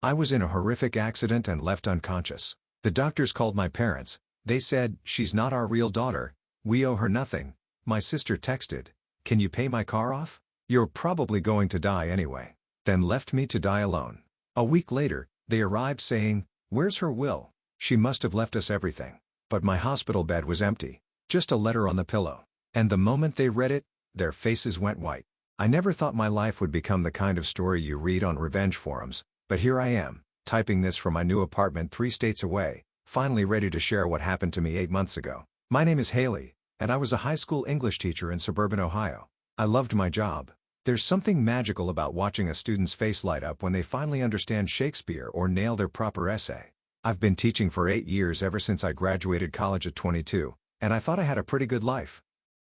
I was in a horrific accident and left unconscious. The doctors called my parents. They said, "She's not our real daughter. We owe her nothing." My sister texted, "Can you pay my car off? You're probably going to die anyway." Then left me to die alone. A week later, they arrived saying, "Where's her will? She must have left us everything." But my hospital bed was empty. Just a letter on the pillow. And the moment they read it, their faces went white. I never thought my life would become the kind of story you read on revenge forums, but here I am, typing this from my new apartment 3 states away, finally ready to share what happened to me 8 months ago. My name is Haley, and I was a high school English teacher in suburban Ohio. I loved my job. There's something magical about watching a student's face light up when they finally understand Shakespeare or nail their proper essay. I've been teaching for 8 years ever since I graduated college at 22, and I thought I had a pretty good life.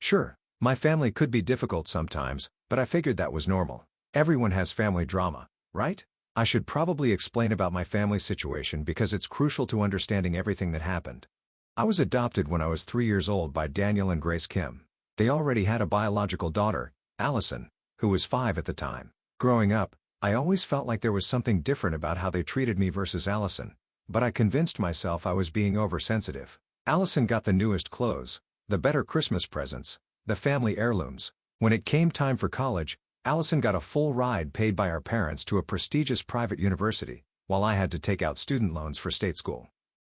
Sure, my family could be difficult sometimes, but I figured that was normal. Everyone has family drama, right? I should probably explain about my family situation because it's crucial to understanding everything that happened. I was adopted when I was 3 years old by Daniel and Grace Kim. They already had a biological daughter, Allison, who was 5 at the time. Growing up, I always felt like there was something different about how they treated me versus Allison, but I convinced myself I was being oversensitive. Allison got the newest clothes, the better Christmas presents, the family heirlooms. When it came time for college, Allison got a full ride paid by our parents to a prestigious private university, while I had to take out student loans for state school.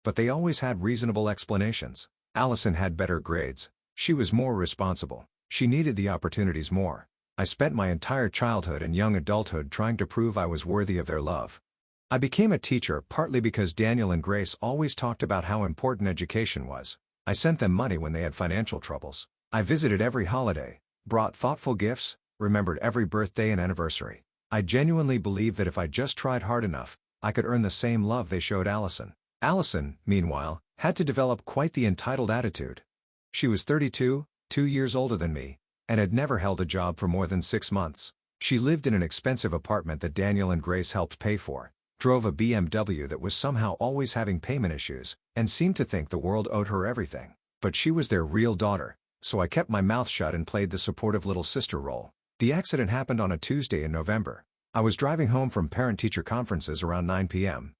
But they always had reasonable explanations. Allison had better grades. She was more responsible. She needed the opportunities more. I spent my entire childhood and young adulthood trying to prove I was worthy of their love. I became a teacher partly because Daniel and Grace always talked about how important education was. I sent them money when they had financial troubles. I visited every holiday, brought thoughtful gifts, remembered every birthday and anniversary. I genuinely believed that if I just tried hard enough, I could earn the same love they showed Allison. Allison, meanwhile, had to develop quite the entitled attitude. She was 32, 2 years older than me, and had never held a job for more than 6 months. She lived in an expensive apartment that Daniel and Grace helped pay for, drove a BMW that was somehow always having payment issues, and seemed to think the world owed her everything. But she was their real daughter, so I kept my mouth shut and played the supportive little sister role. The accident happened on a Tuesday in November. I was driving home from parent-teacher conferences around 9 p.m.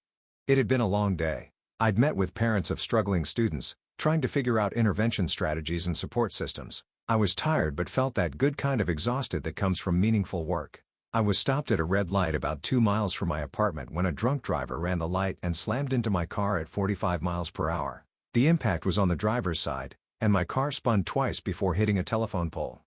It had been a long day. I'd met with parents of struggling students, trying to figure out intervention strategies and support systems. I was tired but felt that good kind of exhausted that comes from meaningful work. I was stopped at a red light about 2 miles from my apartment when a drunk driver ran the light and slammed into my car at 45 miles per hour. The impact was on the driver's side, and my car spun twice before hitting a telephone pole.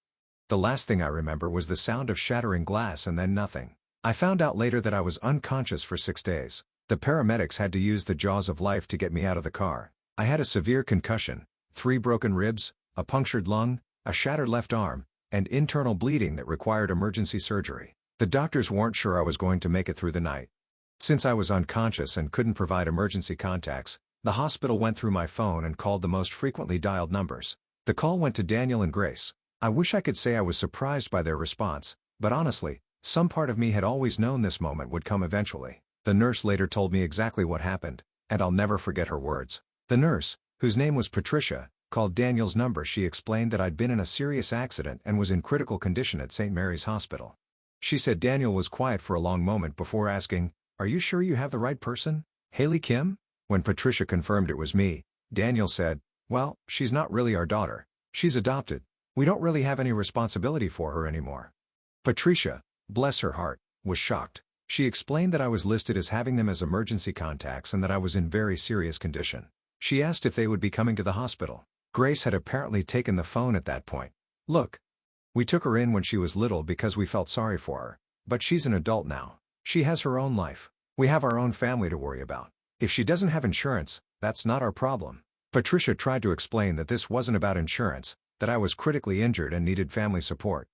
The last thing I remember was the sound of shattering glass and then nothing. I found out later that I was unconscious for 6 days. The paramedics had to use the jaws of life to get me out of the car. I had a severe concussion, 3 broken ribs, a punctured lung, a shattered left arm, and internal bleeding that required emergency surgery. The doctors weren't sure I was going to make it through the night. Since I was unconscious and couldn't provide emergency contacts, the hospital went through my phone and called the most frequently dialed numbers. The call went to Daniel and Grace. I wish I could say I was surprised by their response, but honestly, some part of me had always known this moment would come eventually. The nurse later told me exactly what happened, and I'll never forget her words. The nurse, whose name was Patricia, called Daniel's number. She explained that I'd been in a serious accident and was in critical condition at St. Mary's Hospital. She said Daniel was quiet for a long moment before asking, "Are you sure you have the right person? Haley Kim?" When Patricia confirmed it was me, Daniel said, "Well, she's not really our daughter. She's adopted. We don't really have any responsibility for her anymore." Patricia, bless her heart, was shocked. She explained that I was listed as having them as emergency contacts and that I was in very serious condition. She asked if they would be coming to the hospital. Grace had apparently taken the phone at that point. "Look, we took her in when she was little because we felt sorry for her, but she's an adult now. She has her own life. We have our own family to worry about. If she doesn't have insurance, that's not our problem." Patricia tried to explain that this wasn't about insurance, that I was critically injured and needed family support.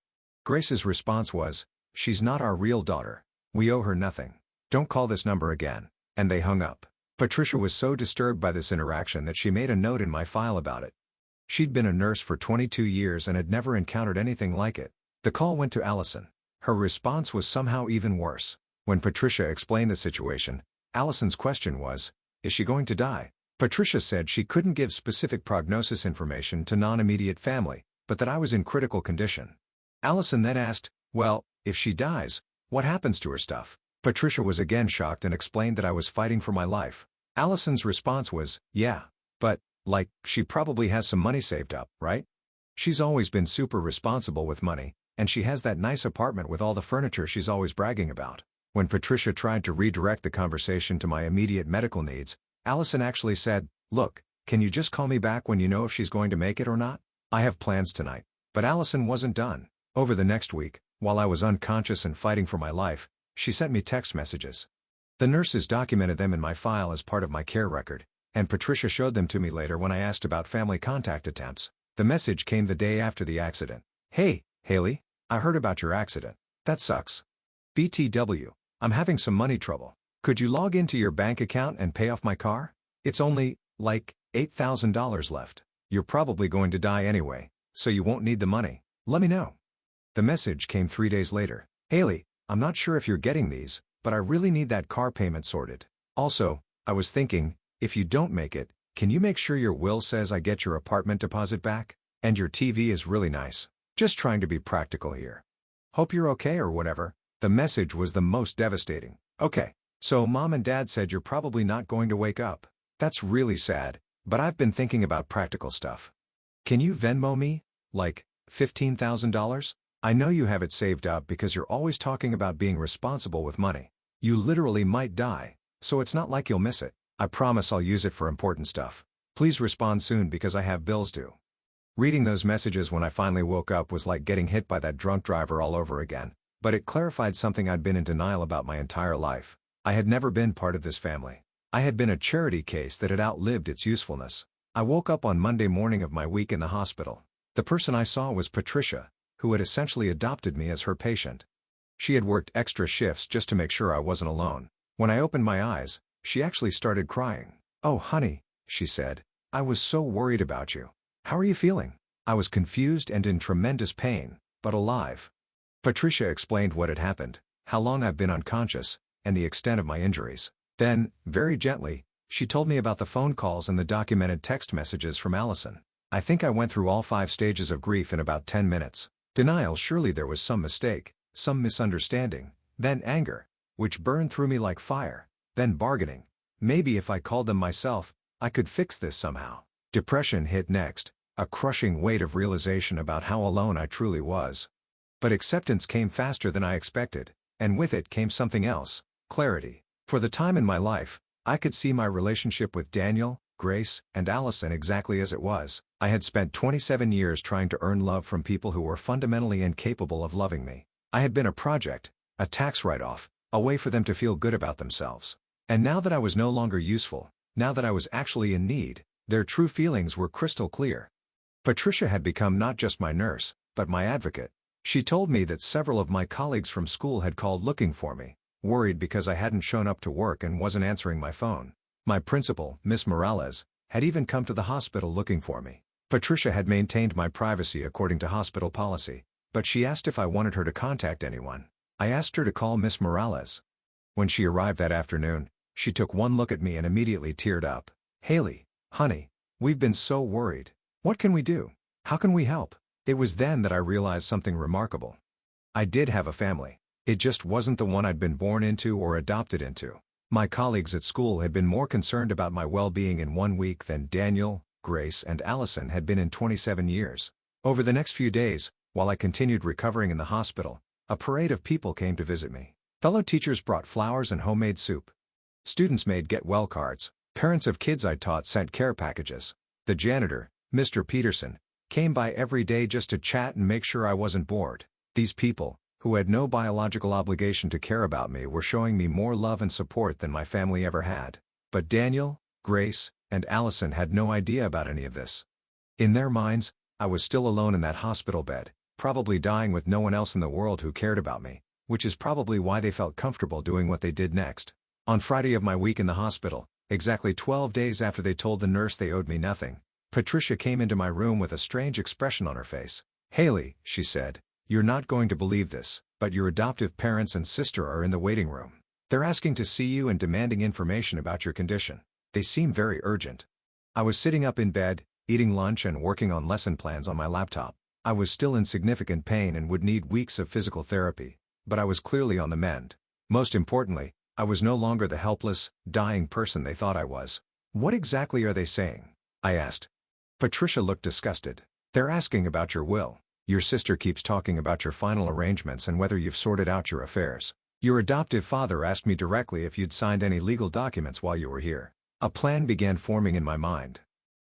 Grace's response was, "She's not our real daughter. We owe her nothing. Don't call this number again." And they hung up. Patricia was so disturbed by this interaction that she made a note in my file about it. She'd been a nurse for 22 years and had never encountered anything like it. The call went to Allison. Her response was somehow even worse. When Patricia explained the situation, Allison's question was, "Is she going to die?" Patricia said she couldn't give specific prognosis information to non-immediate family, but that I was in critical condition. Allison then asked, "Well, if she dies, what happens to her stuff?" Patricia was again shocked and explained that I was fighting for my life. Allison's response was, yeah. But, like, she probably has some money saved up, right? She's always been super responsible with money, and she has that nice apartment with all the furniture she's always bragging about. When Patricia tried to redirect the conversation to my immediate medical needs, Allison actually said, look, can you just call me back when you know if she's going to make it or not? I have plans tonight. But Allison wasn't done. Over the next week, while I was unconscious and fighting for my life, she sent me text messages. The nurses documented them in my file as part of my care record, and Patricia showed them to me later when I asked about family contact attempts. The message came the day after the accident. Hey, Haley, I heard about your accident. That sucks. BTW, I'm having some money trouble. Could you log into your bank account and pay off my car? It's only, like, $8,000 left. You're probably going to die anyway, so you won't need the money. Let me know. The message came 3 days later. Haley, I'm not sure if you're getting these, but I really need that car payment sorted. Also, I was thinking, if you don't make it, can you make sure your will says I get your apartment deposit back? And your TV is really nice. Just trying to be practical here. Hope you're okay or whatever. The message was the most devastating. Okay, so Mom and Dad said you're probably not going to wake up. That's really sad, but I've been thinking about practical stuff. Can you Venmo me? Like, $15,000? I know you have it saved up because you're always talking about being responsible with money. You literally might die, so it's not like you'll miss it. I promise I'll use it for important stuff. Please respond soon because I have bills due. Reading those messages when I finally woke up was like getting hit by that drunk driver all over again, but it clarified something I'd been in denial about my entire life. I had never been part of this family. I had been a charity case that had outlived its usefulness. I woke up on Monday morning of my week in the hospital. The person I saw was Patricia, who had essentially adopted me as her patient. She had worked extra shifts just to make sure I wasn't alone. When I opened my eyes, she actually started crying. Oh honey, she said, I was so worried about you. How are you feeling? I was confused and in tremendous pain, but alive. Patricia explained what had happened, how long I've been unconscious, and the extent of my injuries. Then, very gently, she told me about the phone calls and the documented text messages from Allison. I think I went through all 5 stages of grief in about 10 minutes. Denial, surely there was some mistake, some misunderstanding, then anger, which burned through me like fire. Then bargaining. Maybe if I called them myself, I could fix this somehow. Depression hit next, a crushing weight of realization about how alone I truly was. But acceptance came faster than I expected, and with it came something else, clarity. For the time in my life, I could see my relationship with Daniel, Grace, and Allison exactly as it was. I had spent 27 years trying to earn love from people who were fundamentally incapable of loving me. I had been a project, a tax write-off, a way for them to feel good about themselves. And now that I was no longer useful, now that I was actually in need, their true feelings were crystal clear. Patricia had become not just my nurse, but my advocate. She told me that several of my colleagues from school had called looking for me, worried because I hadn't shown up to work and wasn't answering my phone. My principal, Miss Morales, had even come to the hospital looking for me. Patricia had maintained my privacy according to hospital policy, but she asked if I wanted her to contact anyone. I asked her to call Miss Morales. When she arrived that afternoon, she took one look at me and immediately teared up. Haley, honey, we've been so worried. What can we do? How can we help? It was then that I realized something remarkable. I did have a family. It just wasn't the one I'd been born into or adopted into. My colleagues at school had been more concerned about my well-being in 1 week than Daniel, Grace, and Allison had been in 27 years. Over the next few days, while I continued recovering in the hospital, a parade of people came to visit me. Fellow teachers brought flowers and homemade soup. Students made get-well cards. Parents of kids I taught sent care packages. The janitor, Mr. Peterson, came by every day just to chat and make sure I wasn't bored. These people, who had no biological obligation to care about me, were showing me more love and support than my family ever had. But Daniel, Grace, and Allison had no idea about any of this. In their minds, I was still alone in that hospital bed, probably dying with no one else in the world who cared about me, which is probably why they felt comfortable doing what they did next. On Friday of my week in the hospital, exactly 12 days after they told the nurse they owed me nothing, Patricia came into my room with a strange expression on her face. Haley, she said, you're not going to believe this, but your adoptive parents and sister are in the waiting room. They're asking to see you and demanding information about your condition. They seem very urgent. I was sitting up in bed, eating lunch and working on lesson plans on my laptop. I was still in significant pain and would need weeks of physical therapy, but I was clearly on the mend. Most importantly, I was no longer the helpless, dying person they thought I was. What exactly are they saying? I asked. Patricia looked disgusted. They're asking about your will. Your sister keeps talking about your final arrangements and whether you've sorted out your affairs. Your adoptive father asked me directly if you'd signed any legal documents while you were here. A plan began forming in my mind.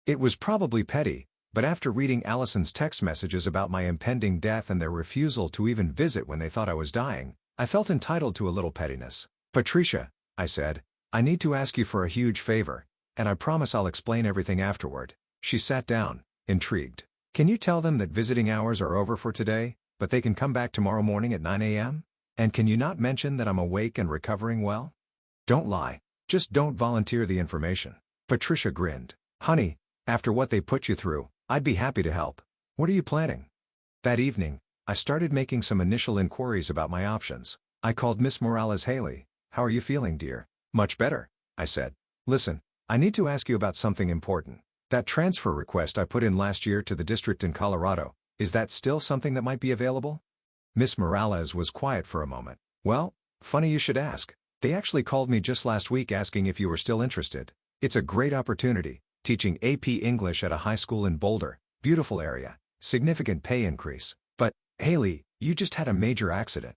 It was probably petty, but after reading Allison's text messages about my impending death and their refusal to even visit when they thought I was dying, I felt entitled to a little pettiness. Patricia, I said, I need to ask you for a huge favor, and I promise I'll explain everything afterward. She sat down, intrigued. Can you tell them that visiting hours are over for today, but they can come back tomorrow morning at 9 a.m.? And can you not mention that I'm awake and recovering well? Don't lie. Just don't volunteer the information. Patricia grinned. Honey, after what they put you through, I'd be happy to help. What are you planning? That evening, I started making some initial inquiries about my options. I called Miss Morales. Haley, how are you feeling, dear? Much better, I said. Listen, I need to ask you about something important. That transfer request I put in last year to the district in Colorado, is that still something that might be available? Miss Morales was quiet for a moment. Well, funny you should ask. They actually called me just last week asking if you were still interested. It's a great opportunity, teaching AP English at a high school in Boulder, beautiful area, significant pay increase. But, Haley, you just had a major accident.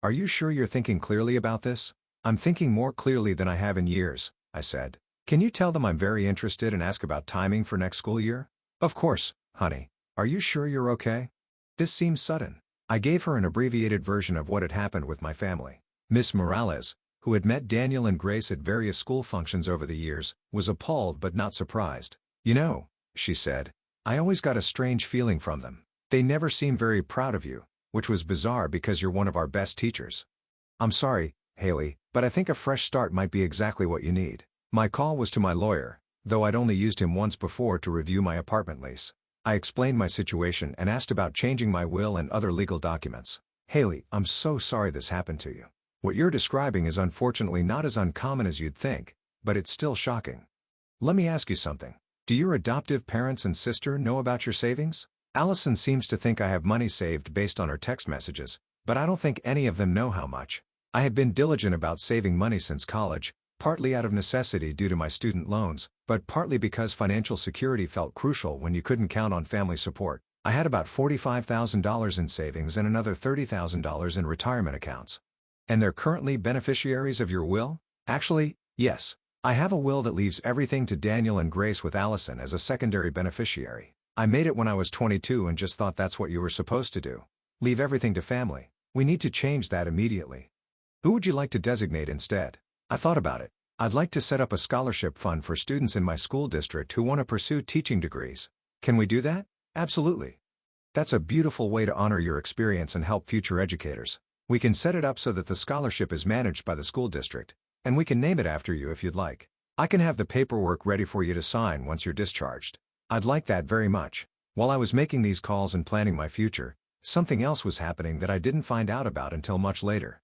Are you sure you're thinking clearly about this? I'm thinking more clearly than I have in years, I said. Can you tell them I'm very interested and ask about timing for next school year? Of course, honey. Are you sure you're okay? This seems sudden. I gave her an abbreviated version of what had happened with my family. Miss Morales, who had met Daniel and Grace at various school functions over the years, was appalled but not surprised. You know, she said, I always got a strange feeling from them. They never seem very proud of you, which was bizarre because you're one of our best teachers. I'm sorry, Haley, but I think a fresh start might be exactly what you need. My call was to my lawyer, though I'd only used him once before to review my apartment lease. I explained my situation and asked about changing my will and other legal documents. Haley, I'm so sorry this happened to you. What you're describing is unfortunately not as uncommon as you'd think, but it's still shocking. Let me ask you something. Do your adoptive parents and sister know about your savings? Allison seems to think I have money saved based on her text messages, but I don't think any of them know how much. I had been diligent about saving money since college, partly out of necessity due to my student loans, but partly because financial security felt crucial when you couldn't count on family support. I had about $45,000 in savings and another $30,000 in retirement accounts. And they're currently beneficiaries of your will? Actually, yes. I have a will that leaves everything to Daniel and Grace with Allison as a secondary beneficiary. I made it when I was 22 and just thought that's what you were supposed to do. Leave everything to family. We need to change that immediately. Who would you like to designate instead? I thought about it. I'd like to set up a scholarship fund for students in my school district who want to pursue teaching degrees. Can we do that? Absolutely. That's a beautiful way to honor your experience and help future educators. We can set it up so that the scholarship is managed by the school district, and we can name it after you if you'd like. I can have the paperwork ready for you to sign once you're discharged. I'd like that very much. While I was making these calls and planning my future, something else was happening that I didn't find out about until much later.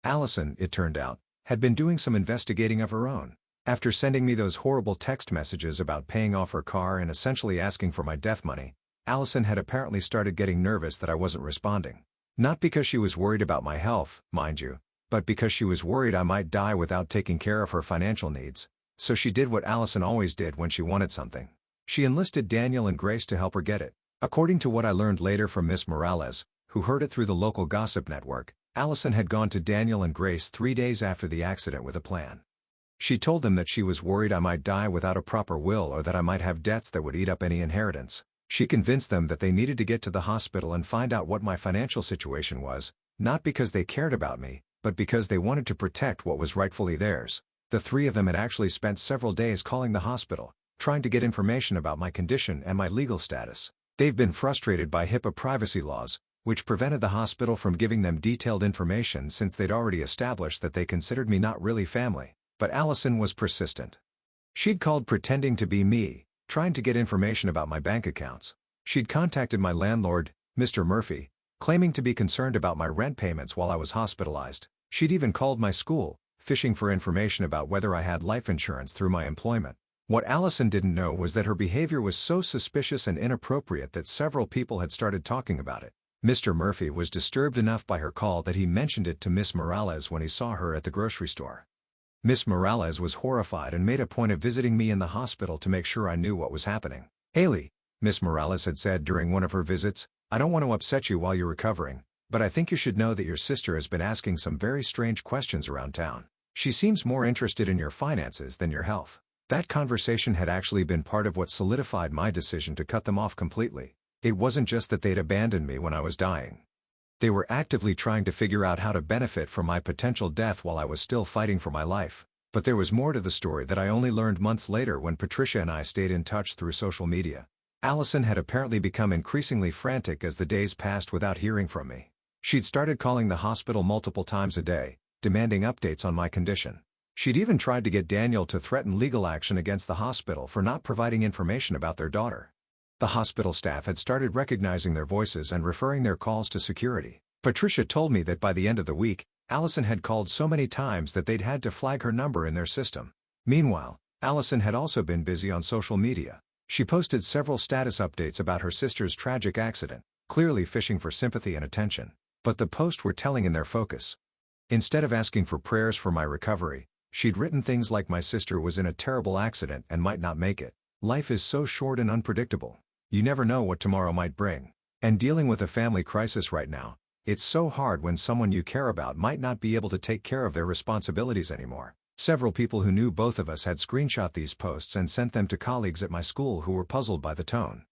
Allison, it turned out, had been doing some investigating of her own. After sending me those horrible text messages about paying off her car and essentially asking for my death money, Allison had apparently started getting nervous that I wasn't responding. Not because she was worried about my health, mind you, but because she was worried I might die without taking care of her financial needs. So she did what Allison always did when she wanted something. She enlisted Daniel and Grace to help her get it. According to what I learned later from Miss Morales, who heard it through the local gossip network, Allison had gone to Daniel and Grace 3 days after the accident with a plan. She told them that she was worried I might die without a proper will or that I might have debts that would eat up any inheritance. She convinced them that they needed to get to the hospital and find out what my financial situation was, not because they cared about me, but because they wanted to protect what was rightfully theirs. The 3 of them had actually spent several days calling the hospital, trying to get information about my condition and my legal status. They've been frustrated by HIPAA privacy laws, which prevented the hospital from giving them detailed information since they'd already established that they considered me not really family. But Allison was persistent. She'd called pretending to be me, trying to get information about my bank accounts. She'd contacted my landlord, Mr. Murphy, claiming to be concerned about my rent payments while I was hospitalized. She'd even called my school, fishing for information about whether I had life insurance through my employment. What Allison didn't know was that her behavior was so suspicious and inappropriate that several people had started talking about it. Mr. Murphy was disturbed enough by her call that he mentioned it to Miss Morales when he saw her at the grocery store. Miss Morales was horrified and made a point of visiting me in the hospital to make sure I knew what was happening. "Haley," Miss Morales had said during one of her visits, "I don't want to upset you while you're recovering, but I think you should know that your sister has been asking some very strange questions around town. She seems more interested in your finances than your health." That conversation had actually been part of what solidified my decision to cut them off completely. It wasn't just that they'd abandoned me when I was dying. They were actively trying to figure out how to benefit from my potential death while I was still fighting for my life. But there was more to the story that I only learned months later when Patricia and I stayed in touch through social media. Allison had apparently become increasingly frantic as the days passed without hearing from me. She'd started calling the hospital multiple times a day, demanding updates on my condition. She'd even tried to get Daniel to threaten legal action against the hospital for not providing information about their daughter. The hospital staff had started recognizing their voices and referring their calls to security. Patricia told me that by the end of the week, Allison had called so many times that they'd had to flag her number in their system. Meanwhile, Allison had also been busy on social media. She posted several status updates about her sister's tragic accident, clearly fishing for sympathy and attention. But the posts were telling in their focus. Instead of asking for prayers for my recovery, she'd written things like my sister was in a terrible accident and might not make it. Life is so short and unpredictable. You never know what tomorrow might bring. And dealing with a family crisis right now, it's so hard when someone you care about might not be able to take care of their responsibilities anymore. Several people who knew both of us had screenshot these posts and sent them to colleagues at my school who were puzzled by the tone.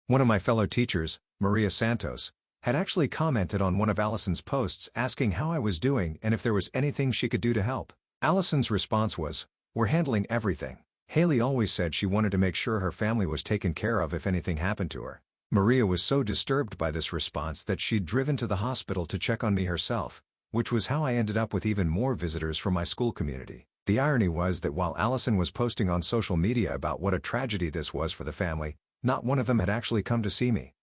One of my fellow teachers, Maria Santos, had actually commented on one of Allison's posts asking how I was doing and if there was anything she could do to help. Allison's response was, "We're handling everything." Haley always said she wanted to make sure her family was taken care of if anything happened to her. Maria was so disturbed by this response that she'd driven to the hospital to check on me herself, which was how I ended up with even more visitors from my school community. The irony was that while Allison was posting on social media about what a tragedy this was for the family, not one of them had actually come to see me.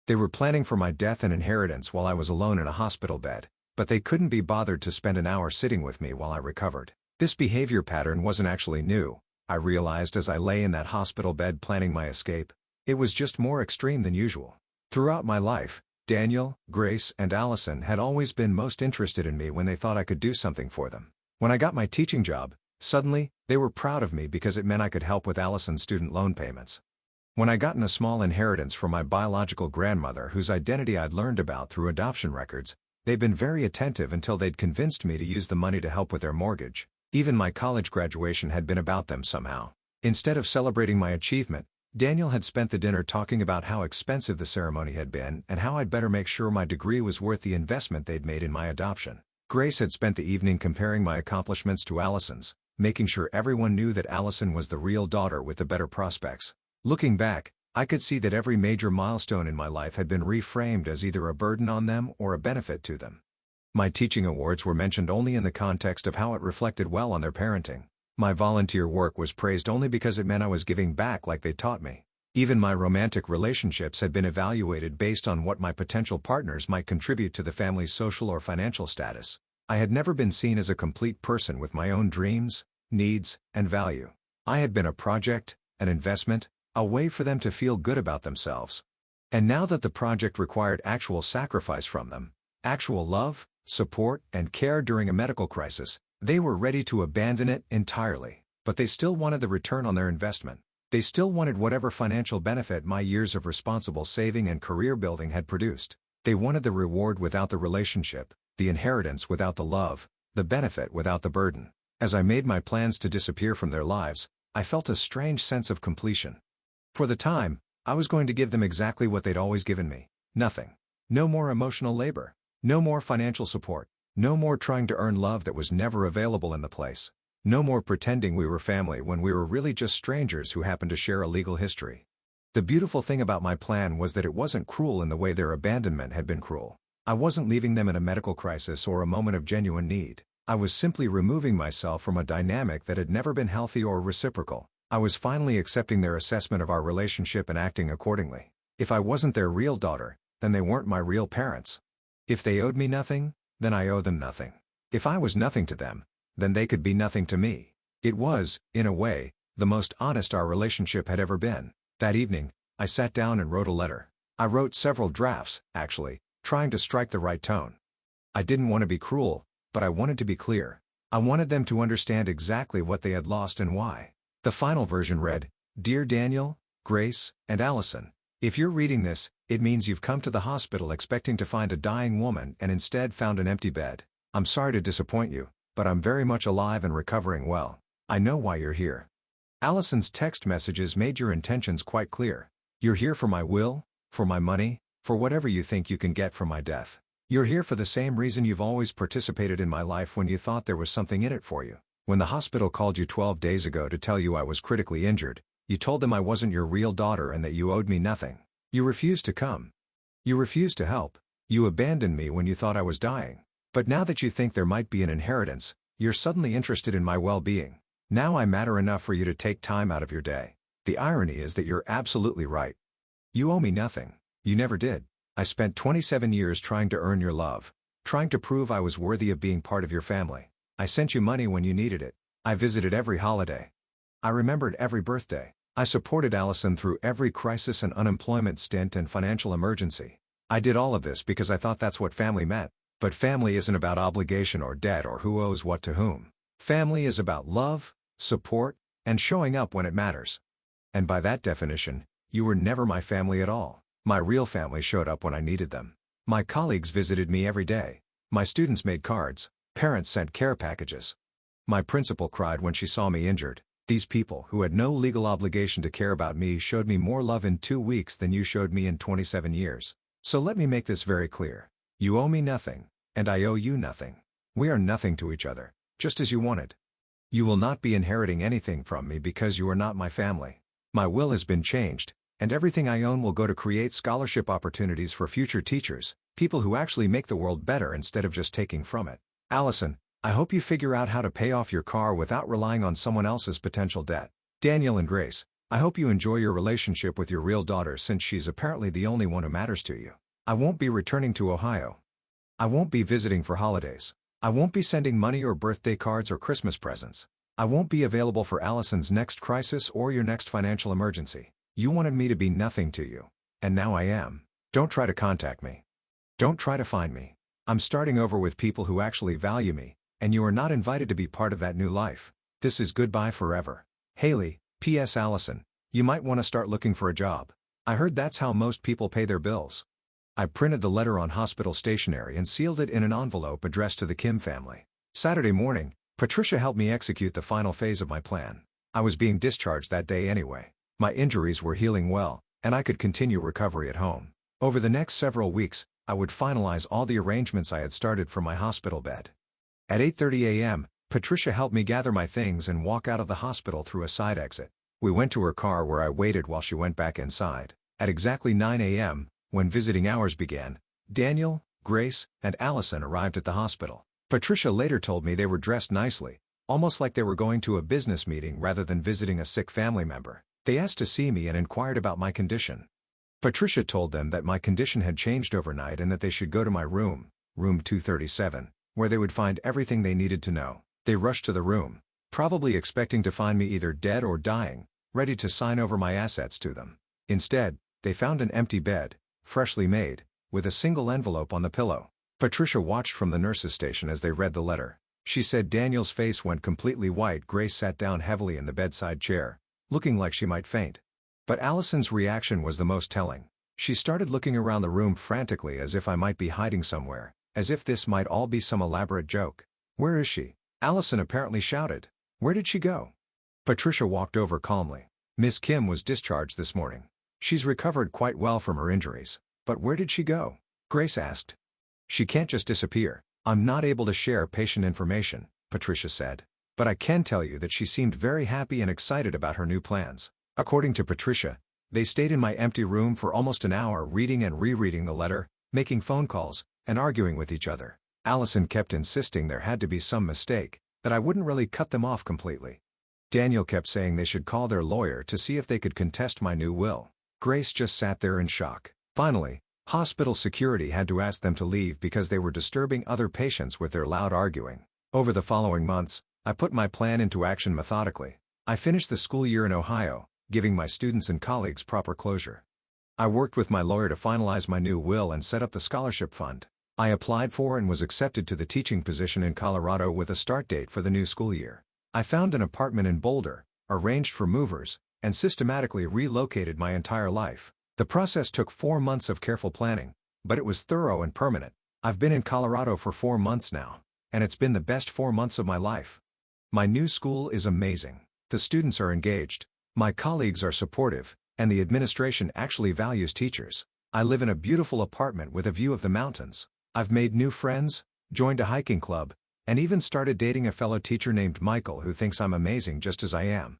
They were planning for my death and inheritance while I was alone in a hospital bed, but they couldn't be bothered to spend an hour sitting with me while I recovered. This behavior pattern wasn't actually new, I realized as I lay in that hospital bed planning my escape. It was just more extreme than usual. Throughout my life, Daniel, Grace, and Allison had always been most interested in me when they thought I could do something for them. When I got my teaching job, suddenly, they were proud of me because it meant I could help with Allison's student loan payments. When I gotten a small inheritance from my biological grandmother whose identity I'd learned about through adoption records, they'd been very attentive until they'd convinced me to use the money to help with their mortgage. Even my college graduation had been about them somehow. Instead of celebrating my achievement, Daniel had spent the dinner talking about how expensive the ceremony had been and how I'd better make sure my degree was worth the investment they'd made in my adoption. Grace had spent the evening comparing my accomplishments to Allison's, making sure everyone knew that Allison was the real daughter with the better prospects. Looking back, I could see that every major milestone in my life had been reframed as either a burden on them or a benefit to them. My teaching awards were mentioned only in the context of how it reflected well on their parenting. My volunteer work was praised only because it meant I was giving back like they taught me. Even my romantic relationships had been evaluated based on what my potential partners might contribute to the family's social or financial status. I had never been seen as a complete person with my own dreams, needs, and value. I had been a project, an investment, a way for them to feel good about themselves. And now that the project required actual sacrifice from them, actual love, support, and care during a medical crisis, they were ready to abandon it entirely. But they still wanted the return on their investment. They still wanted whatever financial benefit my years of responsible saving and career building had produced. They wanted the reward without the relationship, the inheritance without the love, the benefit without the burden. As I made my plans to disappear from their lives, I felt a strange sense of completion. For the time, I was going to give them exactly what they'd always given me. Nothing. No more emotional labor. No more financial support. No more trying to earn love that was never available in the place. No more pretending we were family when we were really just strangers who happened to share a legal history. The beautiful thing about my plan was that it wasn't cruel in the way their abandonment had been cruel. I wasn't leaving them in a medical crisis or a moment of genuine need. I was simply removing myself from a dynamic that had never been healthy or reciprocal. I was finally accepting their assessment of our relationship and acting accordingly. If I wasn't their real daughter, then they weren't my real parents. If they owed me nothing, then I owe them nothing. If I was nothing to them, then they could be nothing to me. It was, in a way, the most honest our relationship had ever been. That evening, I sat down and wrote a letter. I wrote several drafts, actually, trying to strike the right tone. I didn't want to be cruel, but I wanted to be clear. I wanted them to understand exactly what they had lost and why. The final version read, "Dear Daniel, Grace, and Allison, if you're reading this, it means you've come to the hospital expecting to find a dying woman and instead found an empty bed. I'm sorry to disappoint you, but I'm very much alive and recovering well. I know why you're here." Allison's text messages made your intentions quite clear. You're here for my will, for my money, for whatever you think you can get from my death. You're here for the same reason you've always participated in my life when you thought there was something in it for you. When the hospital called you 12 days ago to tell you I was critically injured, you told them I wasn't your real daughter and that you owed me nothing. You refused to come. You refused to help. You abandoned me when you thought I was dying. But now that you think there might be an inheritance, you're suddenly interested in my well-being. Now I matter enough for you to take time out of your day. The irony is that you're absolutely right. You owe me nothing. You never did. I spent 27 years trying to earn your love, trying to prove I was worthy of being part of your family. I sent you money when you needed it. I visited every holiday. I remembered every birthday. I supported Allison through every crisis and unemployment stint and financial emergency. I did all of this because I thought that's what family meant. But family isn't about obligation or debt or who owes what to whom. Family is about love, support, and showing up when it matters. And by that definition, you were never my family at all. My real family showed up when I needed them. My colleagues visited me every day. My students made cards. Parents sent care packages. My principal cried when she saw me injured. These people who had no legal obligation to care about me showed me more love in 2 weeks than you showed me in 27 years. So let me make this very clear. You owe me nothing, and I owe you nothing. We are nothing to each other, just as you wanted. You will not be inheriting anything from me because you are not my family. My will has been changed, and everything I own will go to create scholarship opportunities for future teachers, people who actually make the world better instead of just taking from it. Allison, I hope you figure out how to pay off your car without relying on someone else's potential debt. Daniel and Grace, I hope you enjoy your relationship with your real daughter since she's apparently the only one who matters to you. I won't be returning to Ohio. I won't be visiting for holidays. I won't be sending money or birthday cards or Christmas presents. I won't be available for Allison's next crisis or your next financial emergency. You wanted me to be nothing to you. And now I am. Don't try to contact me. Don't try to find me. I'm starting over with people who actually value me, and you are not invited to be part of that new life. This is goodbye forever. Haley, P.S. Allison, you might want to start looking for a job. I heard that's how most people pay their bills. I printed the letter on hospital stationery and sealed it in an envelope addressed to the Kim family. Saturday morning, Patricia helped me execute the final phase of my plan. I was being discharged that day anyway. My injuries were healing well, and I could continue recovery at home. Over the next several weeks, I would finalize all the arrangements I had started for my hospital bed. At 8:30 a.m., Patricia helped me gather my things and walk out of the hospital through a side exit. We went to her car where I waited while she went back inside. At exactly 9 a.m., when visiting hours began, Daniel, Grace, and Allison arrived at the hospital. Patricia later told me they were dressed nicely, almost like they were going to a business meeting rather than visiting a sick family member. They asked to see me and inquired about my condition. Patricia told them that my condition had changed overnight and that they should go to my room, room 237, where they would find everything they needed to know. They rushed to the room, probably expecting to find me either dead or dying, ready to sign over my assets to them. Instead, they found an empty bed, freshly made, with a single envelope on the pillow. Patricia watched from the nurse's station as they read the letter. She said Daniel's face went completely white. Grace sat down heavily in the bedside chair, looking like she might faint. But Allison's reaction was the most telling. She started looking around the room frantically as if I might be hiding somewhere, as if this might all be some elaborate joke. "Where is she?" Allison apparently shouted. "Where did she go?" Patricia walked over calmly. "Miss Kim was discharged this morning. She's recovered quite well from her injuries. But where did she go?" Grace asked. "She can't just disappear. I'm not able to share patient information," Patricia said. "But I can tell you that she seemed very happy and excited about her new plans." According to Patricia, they stayed in my empty room for almost an hour reading and rereading the letter, making phone calls, and arguing with each other. Allison kept insisting there had to be some mistake, that I wouldn't really cut them off completely. Daniel kept saying they should call their lawyer to see if they could contest my new will. Grace just sat there in shock. Finally, hospital security had to ask them to leave because they were disturbing other patients with their loud arguing. Over the following months, I put my plan into action methodically. I finished the school year in Ohio, giving my students and colleagues proper closure. I worked with my lawyer to finalize my new will and set up the scholarship fund. I applied for and was accepted to the teaching position in Colorado with a start date for the new school year. I found an apartment in Boulder, arranged for movers, and systematically relocated my entire life. The process took 4 months of careful planning, but it was thorough and permanent. I've been in Colorado for 4 months now, and it's been the best 4 months of my life. My new school is amazing. The students are engaged, my colleagues are supportive, and the administration actually values teachers. I live in a beautiful apartment with a view of the mountains. I've made new friends, joined a hiking club, and even started dating a fellow teacher named Michael who thinks I'm amazing just as I am.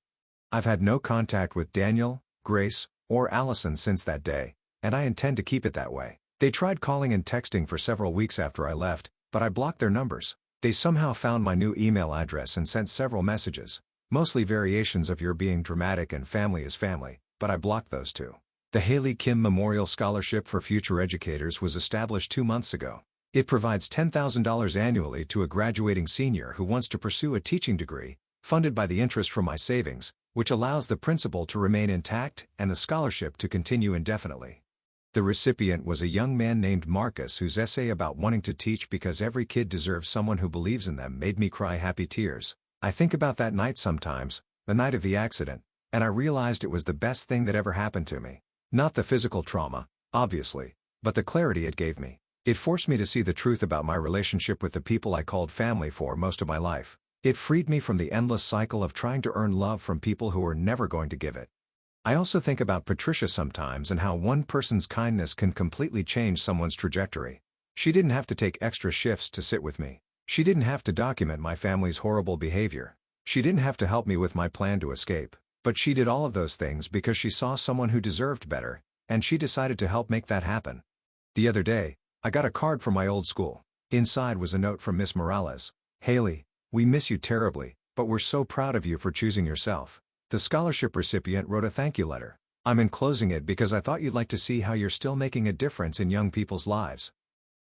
I've had no contact with Daniel, Grace, or Allison since that day, and I intend to keep it that way. They tried calling and texting for several weeks after I left, but I blocked their numbers. They somehow found my new email address and sent several messages, mostly variations of "you're being dramatic" and "family is family," but I blocked those too. The Haley Kim Memorial Scholarship for Future Educators was established 2 months ago. It provides $10,000 annually to a graduating senior who wants to pursue a teaching degree, funded by the interest from my savings, which allows the principal to remain intact and the scholarship to continue indefinitely. The recipient was a young man named Marcus whose essay about wanting to teach because every kid deserves someone who believes in them made me cry happy tears. I think about that night sometimes, the night of the accident, and I realized it was the best thing that ever happened to me. Not the physical trauma, obviously, but the clarity it gave me. It forced me to see the truth about my relationship with the people I called family for most of my life. It freed me from the endless cycle of trying to earn love from people who were never going to give it. I also think about Patricia sometimes and how one person's kindness can completely change someone's trajectory. She didn't have to take extra shifts to sit with me. She didn't have to document my family's horrible behavior. She didn't have to help me with my plan to escape. But she did all of those things because she saw someone who deserved better, and she decided to help make that happen. The other day, I got a card from my old school. Inside was a note from Miss Morales. "Haley, we miss you terribly, but we're so proud of you for choosing yourself." The scholarship recipient wrote a thank you letter. I'm enclosing it because I thought you'd like to see how you're still making a difference in young people's lives.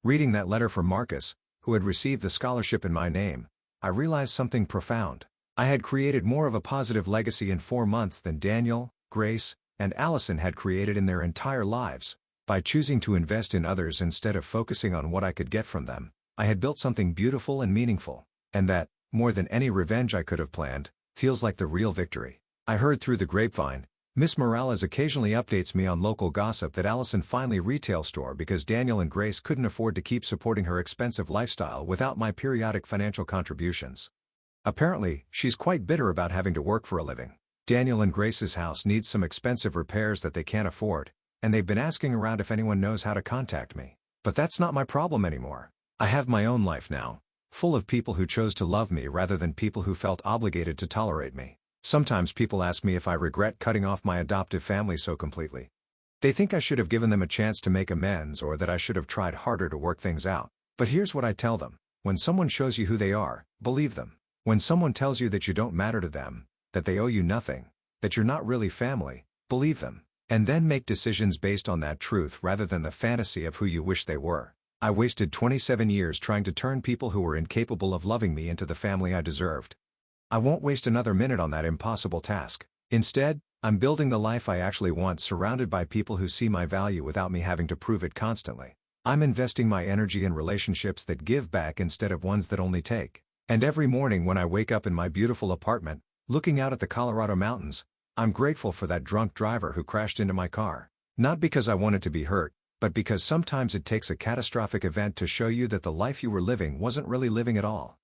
Reading that letter from Marcus, who had received the scholarship in my name, I realized something profound. I had created more of a positive legacy in 4 months than Daniel, Grace, and Allison had created in their entire lives. By choosing to invest in others instead of focusing on what I could get from them, I had built something beautiful and meaningful, and that, more than any revenge I could have planned, feels like the real victory. I heard through the grapevine, Miss Morales occasionally updates me on local gossip that Allison finally retail store because Daniel and Grace couldn't afford to keep supporting her expensive lifestyle without my periodic financial contributions. Apparently, she's quite bitter about having to work for a living. Daniel and Grace's house needs some expensive repairs that they can't afford, and they've been asking around if anyone knows how to contact me. But that's not my problem anymore. I have my own life now, full of people who chose to love me rather than people who felt obligated to tolerate me. Sometimes people ask me if I regret cutting off my adoptive family so completely. They think I should have given them a chance to make amends or that I should have tried harder to work things out. But here's what I tell them. When someone shows you who they are, believe them. When someone tells you that you don't matter to them, that they owe you nothing, that you're not really family, believe them. And then make decisions based on that truth rather than the fantasy of who you wish they were. I wasted 27 years trying to turn people who were incapable of loving me into the family I deserved. I won't waste another minute on that impossible task. Instead, I'm building the life I actually want, surrounded by people who see my value without me having to prove it constantly. I'm investing my energy in relationships that give back instead of ones that only take. And every morning when I wake up in my beautiful apartment, looking out at the Colorado mountains, I'm grateful for that drunk driver who crashed into my car. Not because I wanted to be hurt, but because sometimes it takes a catastrophic event to show you that the life you were living wasn't really living at all.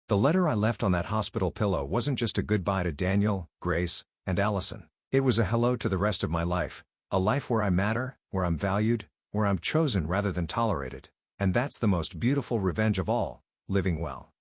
The letter I left on that hospital pillow wasn't just a goodbye to Daniel, Grace, and Allison. It was a hello to the rest of my life, a life where I matter, where I'm valued, where I'm chosen rather than tolerated. And that's the most beautiful revenge of all, living well.